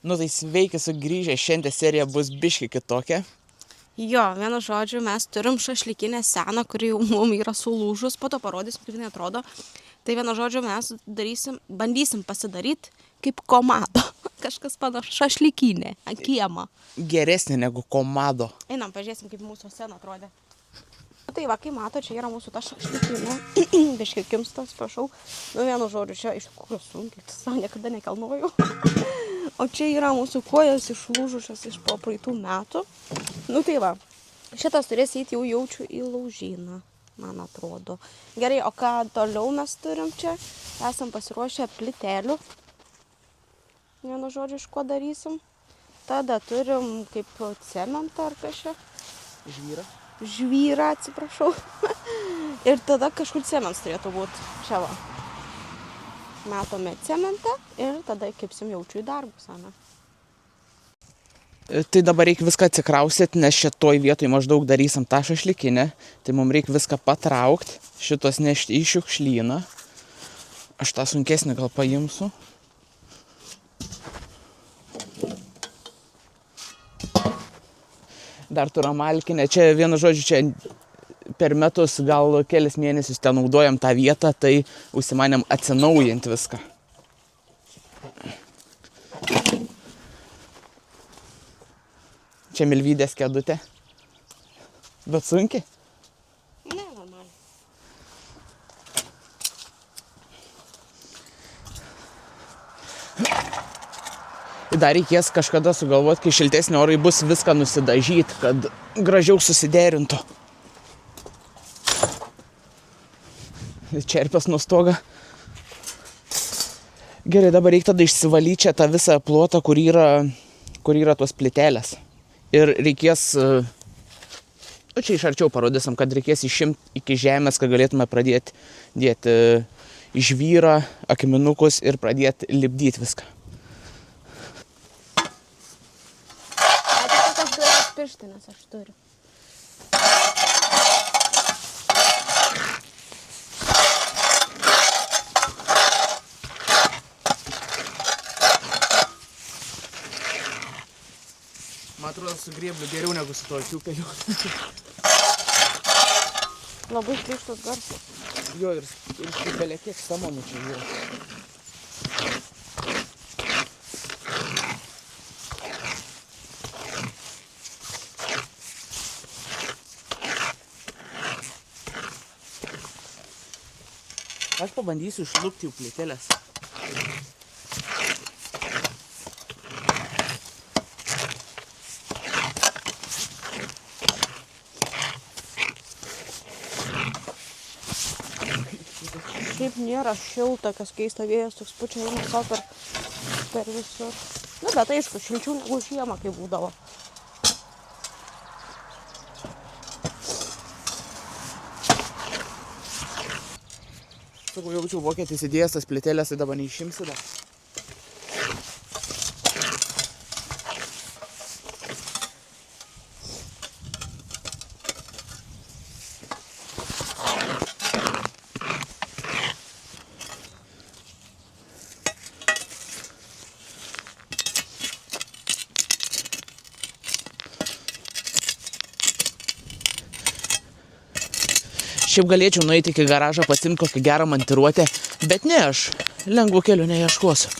Nu tai sveiki sugrįžę, šiandien serija bus biški kitokia. Jo, vienu žodžiu, mes turim šašlykinę seną, kuri jau mums yra sulūžus, po to parodysim, kaip jinai atrodo. Tai vienu žodžiu, mes bandysim pasidaryti kaip komado. Kažkas panašu, šašlykinė, ant kiemą. Geresnė negu komado. Einam, pažiūrėsim, kaip mūsų sena atrodė. Tai va, kai mato, čia yra mūsų ta šašlykinė. Biški kimstas, prašau. Nu, vienu žodžiu, čia iš tikrųjų sunkiai, tas niekada nekalnojau. O čia yra mūsų kojas išlūžusios iš po praeitų metų. Nu tai va, šitas turės eiti jau jaučiu į laužyną, man atrodo. Gerai, o ką toliau mes turim čia? Esam pasiruošę plytelių. Vienu žodžiu, iš ko darysim. Tada turim kaip cementą ar kažką. Žvyrą, atsiprašau. Ir tada kažkur cementas turėtų būti. Čia va. Metome cementą ir tada kepsim jaučiu į darbus, ane? Tai dabar reikia viską atsikraustyti, nes šitoj vietoj maždaug darysim tą šašlykinę. Tai mums reikia viską patraukti, šitos nešti į šiukšlyną. Aš tą sunkesnį gal paimsiu. Dar turiu malkinę. Čia vienu žodžiu, čia per metus gal kelias mėnesius ten naudojam tą vietą, tai užsimanėm atsinaujinti viską. Čia milvydės kėdutė. Bet sunkiai? Ne, normaliai. Dar reikės kažkada sugalvoti, kai šiltesni orai bus, viską nusidažyti, kad gražiau susiderintų. Čerpės nustoga. Gerai, dabar reikia tada išsivalyti čia tą visą plotą, kur yra tos plytelės. Ir reikės, čia iš arčiau parodysim, kad reikės išimti iki žemės, kad galėtume pradėti dėti žvyrą, akmenukus ir pradėti lipdyti viską. Tokias gražias pirštinės aš turiu. Man atrodo, su grėbliu geriau negu su to kiupeliu. Labai šlykštus garsas. Jo, ir kiupelė kiek samonų čia yra. Aš pabandysiu išlupti jų plyteles. Šiaip nėra šilta, kas keista vėjas, toks pučia eina savo per visur. Nu, bet aišku, šilčiau negu žiemą, kai būdavo. Sakau, jaučiu vokietis įdėjęs tas plytelės, tai dabar neišimsi dar. Šiaip galėčiau nueiti iki garažą, pasimti kokią gerą montiruotę, bet ne, aš lengvų kelių neieškosiu.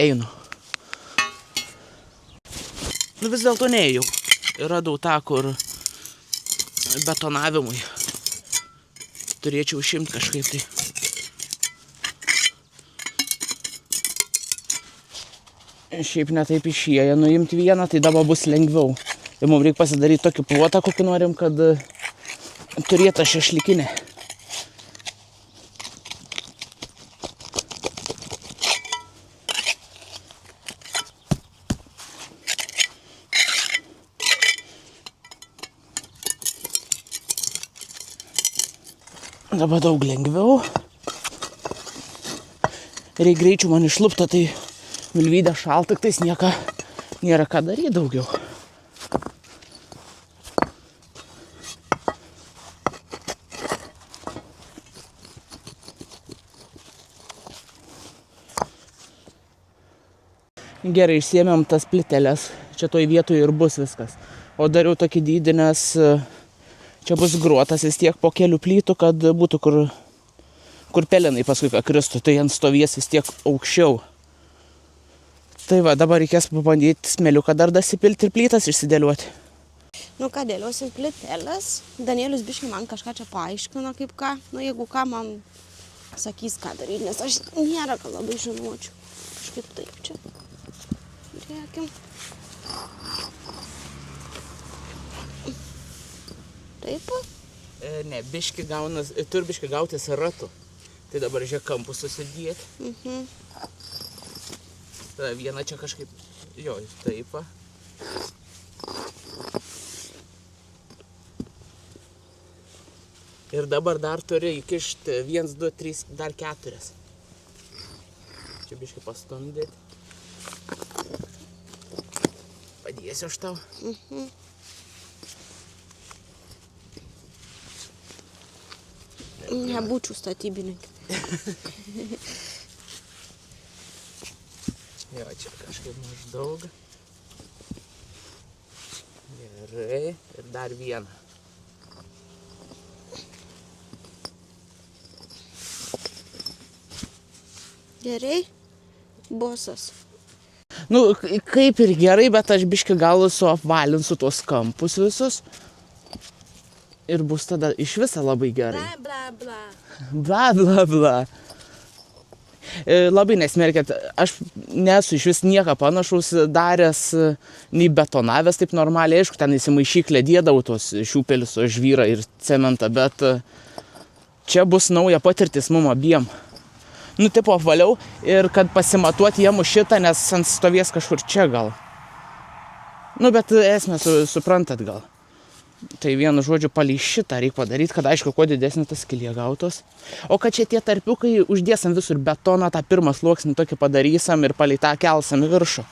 Einu. Nu vis dėlto neėjau. Radau tą, kur betonavimui turėčiau išimti kažkaip tai. Šiaip netaip išėję nuimti vieną, tai dabar bus lengviau. Ir mums reikia pasidaryti tokį plotą, kokį norim, kad turėtų šašlykinę. Dabar daug lengviau. Reikia greičiau man išlupta, tai Vilvydę šalta, tais nėra ką daryti daugiau. Gerai, išsiėmėm tas plyteles. Čia toj vietoje ir bus viskas. O dariau tokį dydį, nes čia bus gruotas vis tiek po kelių plytų, kad būtų kur pelenai paskui kristų. Tai ant stovės vis tiek aukščiau. Tai va, dabar reikės pabandyti smėliuką dar dasipilti ir plytas išsidėliuoti. Nu ką, dėliosim plyteles. Danielius biškai man kažką čia paaiškino, kaip ką. Nu jeigu ką, man sakys, ką daryti, nes aš nėra, ką labai žinočiau. Kažkaip taip čia. Žiūrėkim. Taip? Ne, biški gaunas, turi biški gautis ratu. Tai dabar žiūrėk kampus susidėti. Tada vieną čia kažkaip, jo, taip. Ir dabar dar turi įkišti 1, 2, 3, dar 4. Čia biškai pastumdyti. Padėsiu aš tau. Nebūčiau statybininkė. Jo, čia kažkaip maždaug. Gerai. Ir dar vieną. Gerai? Bosas. Nu, kaip ir gerai, bet aš biškai gal suapvalinsiu tuos kampus visus. Ir bus tada iš viso labai gerai. Bla, bla, bla. Bla, bla, bla. Labai nesmerkėt, aš nesu iš vis nieko panašaus daręs, nei betonavęs taip normaliai. Aišku, ten įsimaišyklę dėdavau tos šiūpelius, o žvyrą ir cementą, bet čia bus nauja patirtis mum abiem. Nu, tipo apvaliau ir kad pasimatuoti jiem už šitą, nes ant stovės kažkur čia gal. Nu, bet esmę suprantat gal. Tai vienu žodžiu palei šitą reikia padaryti, kad aišku, kuo didesnė tas skylė gautos. O kad čia tie tarpiukai uždėsam visur betoną, tą pirmą sluoksnį tokį padarysam ir palei tą kelsam į viršų.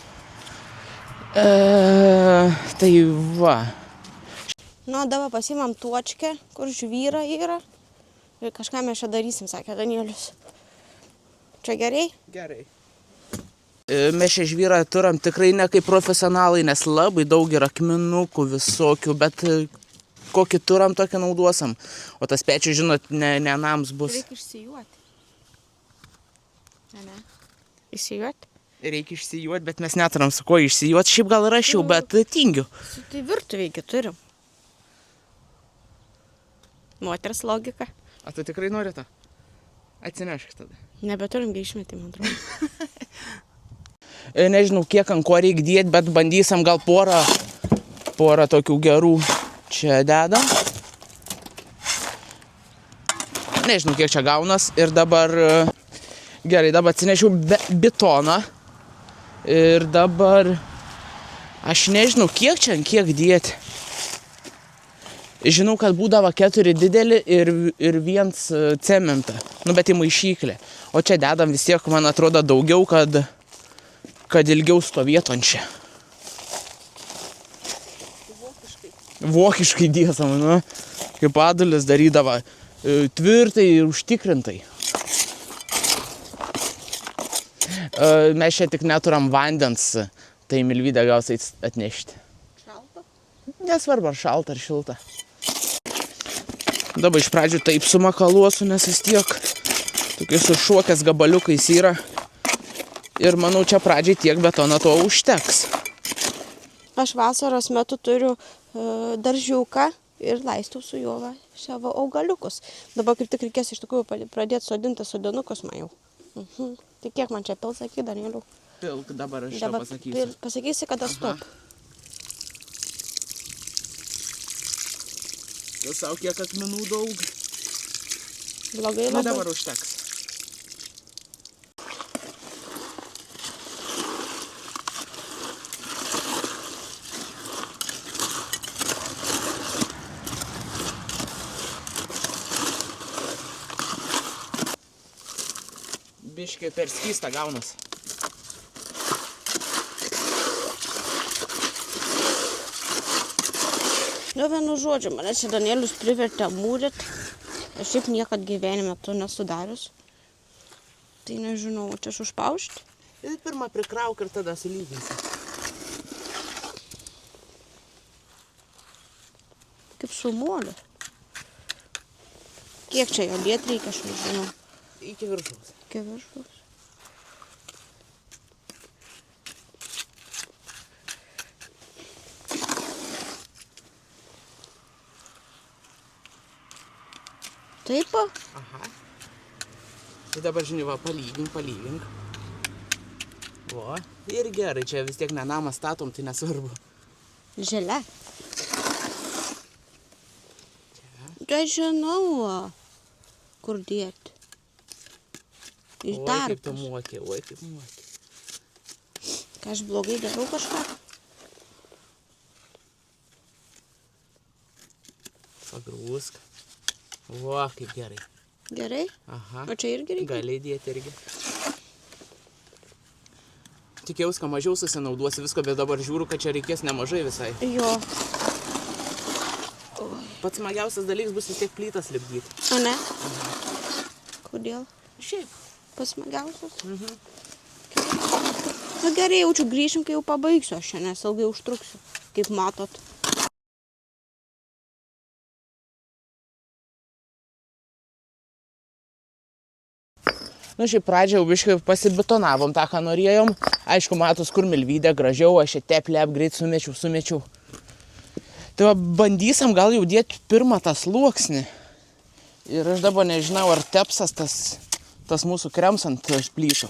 Tai va. Nu, dabar pasimam tuočkę, kur žvyra yra. Ir kažką mes čia darysim, sakė Danielius. Čia gerai? Gerai. Mes čia žvyrą turim tikrai ne kaip profesionalai, nes labai daug yra akmenukų visokių, bet kokį turim, tokį nauduosam. O tas pečius, žinot, ne nams bus. Reikia išsijuoti. Ne. Išsijuoti? Reikia išsijuoti, bet mes neturim su kuo išsijuoti. Šiaip gal rašiau, bet tingiu. Tai virtuviai turim. Moters logika. A tu tikrai nori tą? Atsinešk tada. Nebeturim išmetį, man atrodo. Nežinau, kiek ant ko reikia dėti, bet bandysim gal porą tokių gerų čia dedam. Nežinau, kiek čia gaunas. Ir dabar, gerai, dabar atsinešiau betoną. Ir dabar, aš nežinau, kiek čia ant kiek dėti. Žinau, kad būdavo 4 dideli ir 1 cementą. Nu, bet į maišyklę. O čia dedam vis tiek, man atrodo, daugiau, kad ilgiau stovėtų ant čia. Vokiškai dėsam, nu, kaip Adulis darydavo, tvirtai ir užtikrintai. Mes čia tik neturam vandens, tai Milvydę gausiai atnešti. Šalta? Nesvarbu, ar šalta, ar šilta. Dabar iš pradžių taip sumakaluosiu, nes vis tiek tokiais sušuokęs gabaliukais yra. Ir manau, čia pradžiai tiek betono to užteks. Aš vasaros metu turiu daržiuką ir laistau su juo savo augaliukus. Dabar kaip tik reikės iš tikrųjų pradėti sodinti sodinukus man jau. Tai kiek man čia pil, sakyk, Danieliau? Pilk, dabar aš tau pasakysiu. Pasakysi, kada stop. Tu savo kiek akmenų daug. Blogai Nu, labai. dabar užteks. Biškai per skystą gaunas. Nu, vienu žodžiu, mane čia Danielius privertė mūryt. Aš šiaip niekad gyvenime to nesudarius. Tai nežinau, čia užpaušti. Ir pirmą prikrauk ir tada sulyginsi. Kaip šaunuolė. Kiek čia jo dėt reikia, aš nežinau. Iki viršaus. Iki viršaus. Taip? Aha. Tai dabar, žinai, va, palygink. O, ir gerai, čia vis tiek ne namą statom, tai nesvarbu. Želia. Čia žinau, kur dėti. Iš Oi, kaip tu darbus. moki. Ką aš blogai darau kažką? Pagrūsk. O, kaip gerai. Gerai? Aha. O čia irgi reikia? Gali dėti irgi. Tikėjaus, kad mažiau susinauduosi visko, bet dabar žiūriu, kad čia reikės nemažai visai. Jo. Pats smagiausias dalykas bus vis tiek plytas lipdyti. O ne? Kodėl? Šiaip. Pats smagiausias? Na gerai, jaučiu, grįšim, kai jau pabaigsiu aš čia, nes ilgai užtruksiu, kaip matot. Nu, šiaip pradžią jau biškai pasibetonavom tą, ką norėjom. Aišku, matos, kur milvydė gražiau, aš čia teplę greit sumečiau. Tai va, bandysim gal jau dėti pirmą tą sluoksnį. Ir aš dabar nežinau, ar tepsas tas mūsų krems ant plytų.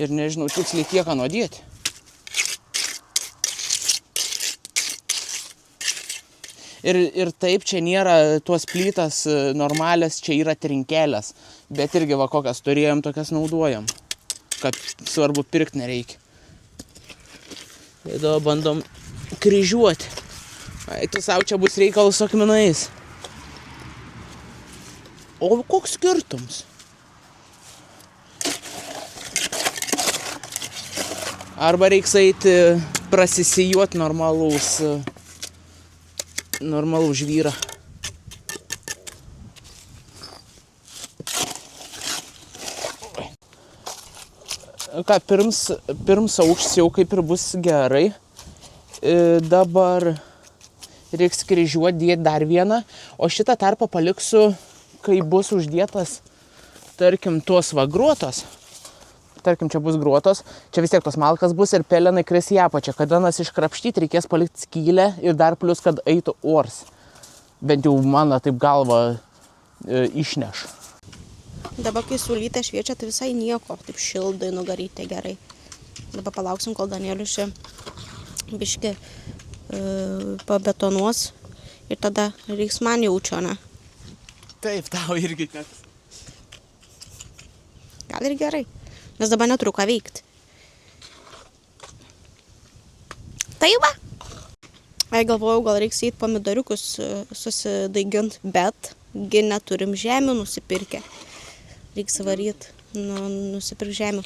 Ir nežinau, tiksliai kiek ką nuodėti. Ir taip, čia nėra tuos plytas normalias, čia yra trinkelės. Bet irgi va kokias turėjom, tokias naudojam. Kad svarbu pirkti nereikia. Tai dabar bandom kryžiuoti. Tu savo čia bus reikalas su akmenais. O koks skirtums? Arba reiks eiti prasisijuoti normalus žvyrą. Ką, pirms aukštis jau kaip ir bus gerai. Dabar reiks kryžiuoti, dėti dar vieną. O šitą tarpą paliksiu, kai bus uždėtas, tarkim, tuos va gruotos. Tarkim, čia bus gruotos, čia vis tiek tos malkas bus ir pelenai kris į apačią. Kada nas iškrapštyti, reikės palikti skylę ir dar plus, kad eitų ors. Bent jau mano taip galva išneš. Dabar, kai sulytė šviečia, tai visai nieko, taip šildai nugaryti gerai. Dabar palauksim, kol Danielius čia biški pabetonuos ir tada reiks man jaučio, ne? Taip, tau irgi teks. Gal ir gerai. Nes dabar neturiu ką veikti. Tai va. Galvojau, gal reiks eiti pomidoriukus susidaigint, bet gi neturim žemių nusipirkę. Reiks varyti, nusipirk žemių.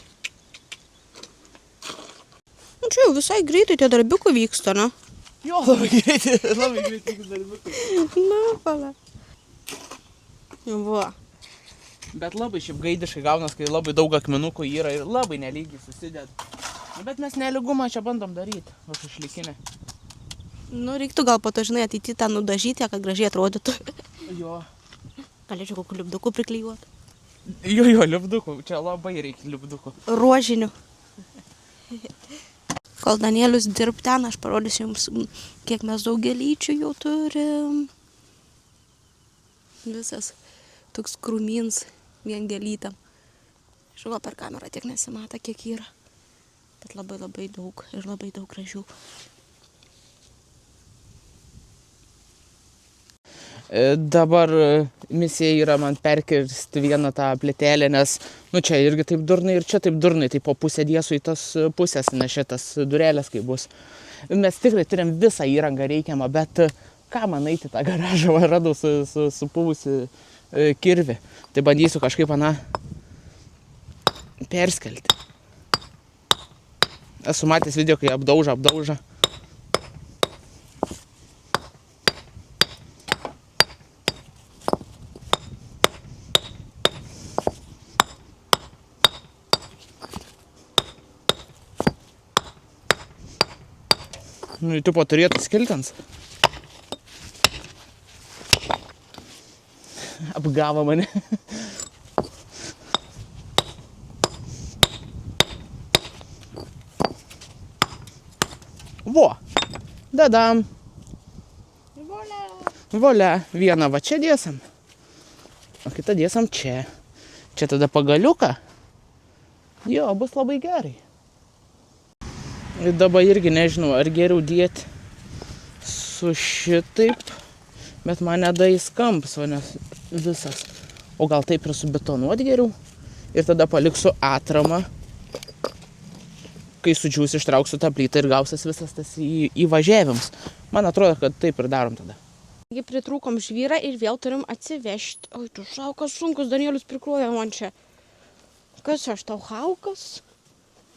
Nu čia jau visai greitai tie darbiukai vyksta, ne? Jo, labai greitai darbiukai. Na, pala. Va. Bet labai šiaip gaidiškai gaunas, kai labai daug akmenukų yra ir labai nelygiai susideda. Bet mes nelygumą čia bandom daryti, už išlikinę. Nu, reiktų gal po to, žinai, ateity tą nudažyti, kad gražiai atrodytų. Jo. Galėčiau kokių liupdukų priklijuoti. Jo, liupdukų. Čia labai reikia liupdukų. Ruožinių. Kol Danielius dirb ten, aš parodysiu jums, kiek mes daug gėlyčių jau turim. Visas toks krūmins vien gėlytam. Žinau, per kamerą tiek nesimata, kiek yra. Bet labai labai daug ir labai daug gražių. Dabar misija yra man perkirsti vieną tą plėtelę, nes nu čia irgi taip durnai ir čia taip durnai, tai po pusę dėsiu į tas pusės, nes šitas durelės kaip bus. Mes tikrai turim visą įrangą reikiamą, bet ką man eiti tą garažą, radau supuvusi kirvį. Tai bandysiu kažkaip perskelti. Esu matęs video, kai apdauža. Nu, tipo turėtų skiltins. Apgavo mane. Vo, dadam. Volia, vieną va čia dėsam, o kitą dėsam čia. Čia tada pagaliuką. Jo, bus labai gerai. Ir dabar irgi nežinau, ar geriau dėti su šitaip, bet man nedais kampas, o nes visas. O gal taip ir subetonuoti geriau. Ir tada paliksiu atramą. Kai sudžiūs, ištrauksiu tą plytą ir gausis visas tas įvažiavimas. Man atrodo, kad taip ir darom tada. Pritrūkom žvyrą ir vėl turim atsivežti. Oi, tu šaukas sunkus, Danielius prikrovė man čia. Kas aš tau haukas?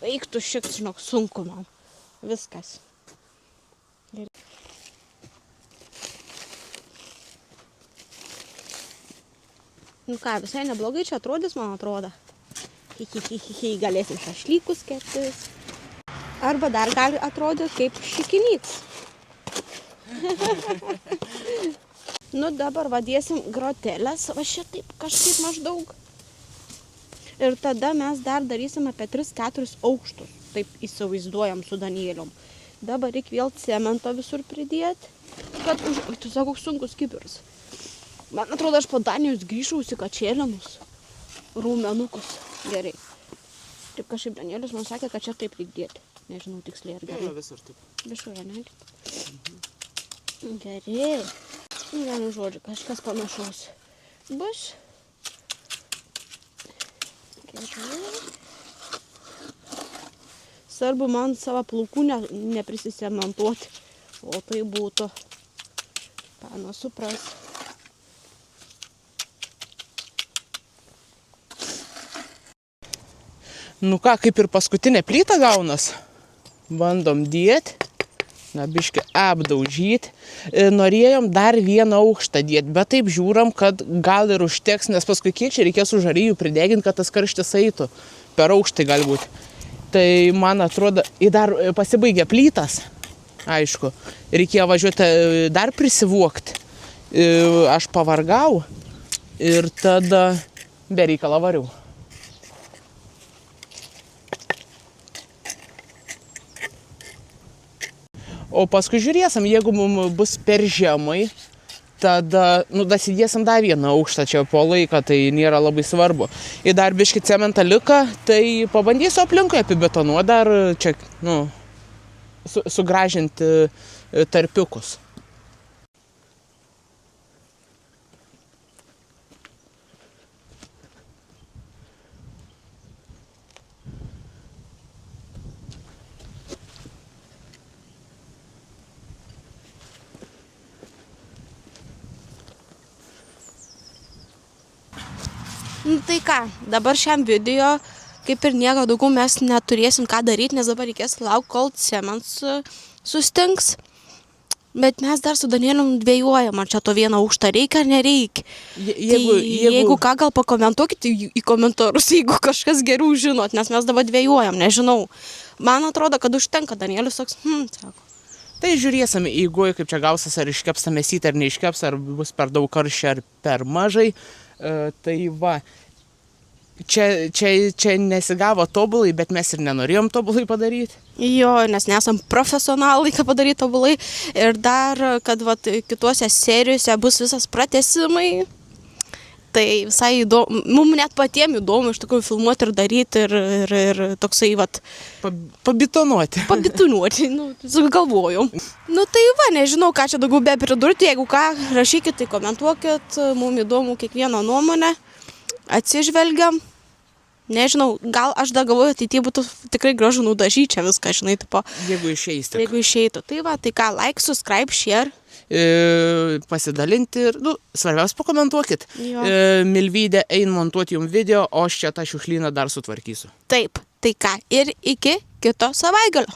Eiktų šiek tiek, žinok, sunku man. Viskas. Gerai. Nu ką, visai neblogai čia atrodys, man atrodo. Galėsim šašlykus keptis. Arba dar gali atrodyti kaip šikinys. Nu dabar vadėsim grotelės, va šitaip kažkaip maždaug. Ir tada mes dar darysim apie 3-4 aukštus. Taip įsivaizduojam su Danielium. Dabar reikia vėl cemento visur pridėti. Kad oi, tu sako, sunkus kibiras. Man atrodo, aš po Danijos grįžau įsikačėlinus. Rūmenukus. Gerai. Taip kažkaip Danielius man sakė, kad čia taip reik dėti. Nežinau tiksliai ar gerai. Visur taip. Viešoje, ne? Gerai. Vienu žodžiu, kažkas panašaus bus. Gerai. Svarbu man savo plaukų neprisisementuoti. O tai būtų. Pana supras. Nu ką, kaip ir paskutinė plyta gaunas. Bandom dėti. Na, biškį apdaužyti. Norėjom dar vieną aukštą dėti, bet taip žiūram, kad gal ir užteks, nes paskui kiek čia reikės užarijų prideginti, kad tas karštis eitų. Per aukštai galbūt. Tai man atrodo, dar pasibaigė plytas, aišku. Reikėjo važiuoti dar prisivokti. Aš pavargau ir tada be reikalo variau. O paskui žiūrėsim, jeigu mums bus per žemai, tada, dasidėsim dar vieną aukštą čia po laiką, tai nėra labai svarbu. Ir dar biškį cementą liką, tai pabandysiu aplinkui apibetonuoti dar čia, sugražinti tarpiukus. Nu tai ką, dabar šiam video, kaip ir nieko daugiau mes neturėsim ką daryti, nes dabar reikės laukti, kol cements sustings. Bet mes dar su Danielium dvejojam, ar čia to vieną aukštą reikia ar nereikia. Jeigu ką, gal pakomentuokite į komentarus, jeigu kažkas geriau žinot, nes mes dabar dvejojam, nežinau. Man atrodo, kad užtenka, Danielius toks, sako. Tai žiūrėsim, jeigu kaip čia gausis, ar iškeps tą mėsytę, ar neiškeps, ar bus per daug karščio, ar per mažai. Tai va, čia nesigavo tobulai, bet mes ir nenorėjom tobulai padaryti. Jo, nes nesam profesionalai, ką padaryti tobulai. Ir dar, kad kituose serijose bus visas pratęsimai. Tai visai įdomu, mums net patiems įdomu iš tikrųjų filmuoti ir daryti ir toksai Pabitonuoti. Pabitonuoti, sugalvojom. Tai va, nežinau, ką čia daugiau be pridurti, jeigu ką, rašykit, tai komentuokit, mums įdomu kiekvieno nuomonę, atsižvelgiam. Nežinau, gal aš dar galvoju, tai būtų tikrai gražu nudažyti čia viską, žinai, tipo. Jeigu išeis. Jeigu išeitų. Tai va, tai ką, like, subscribe, share. Pasidalinti ir, svarbiausia, pakomentuokit. Milvydę ein montuoti jums video, o aš čia tą šiukšlyną dar sutvarkysiu. Taip, tai ką, ir iki kito savaitgalio.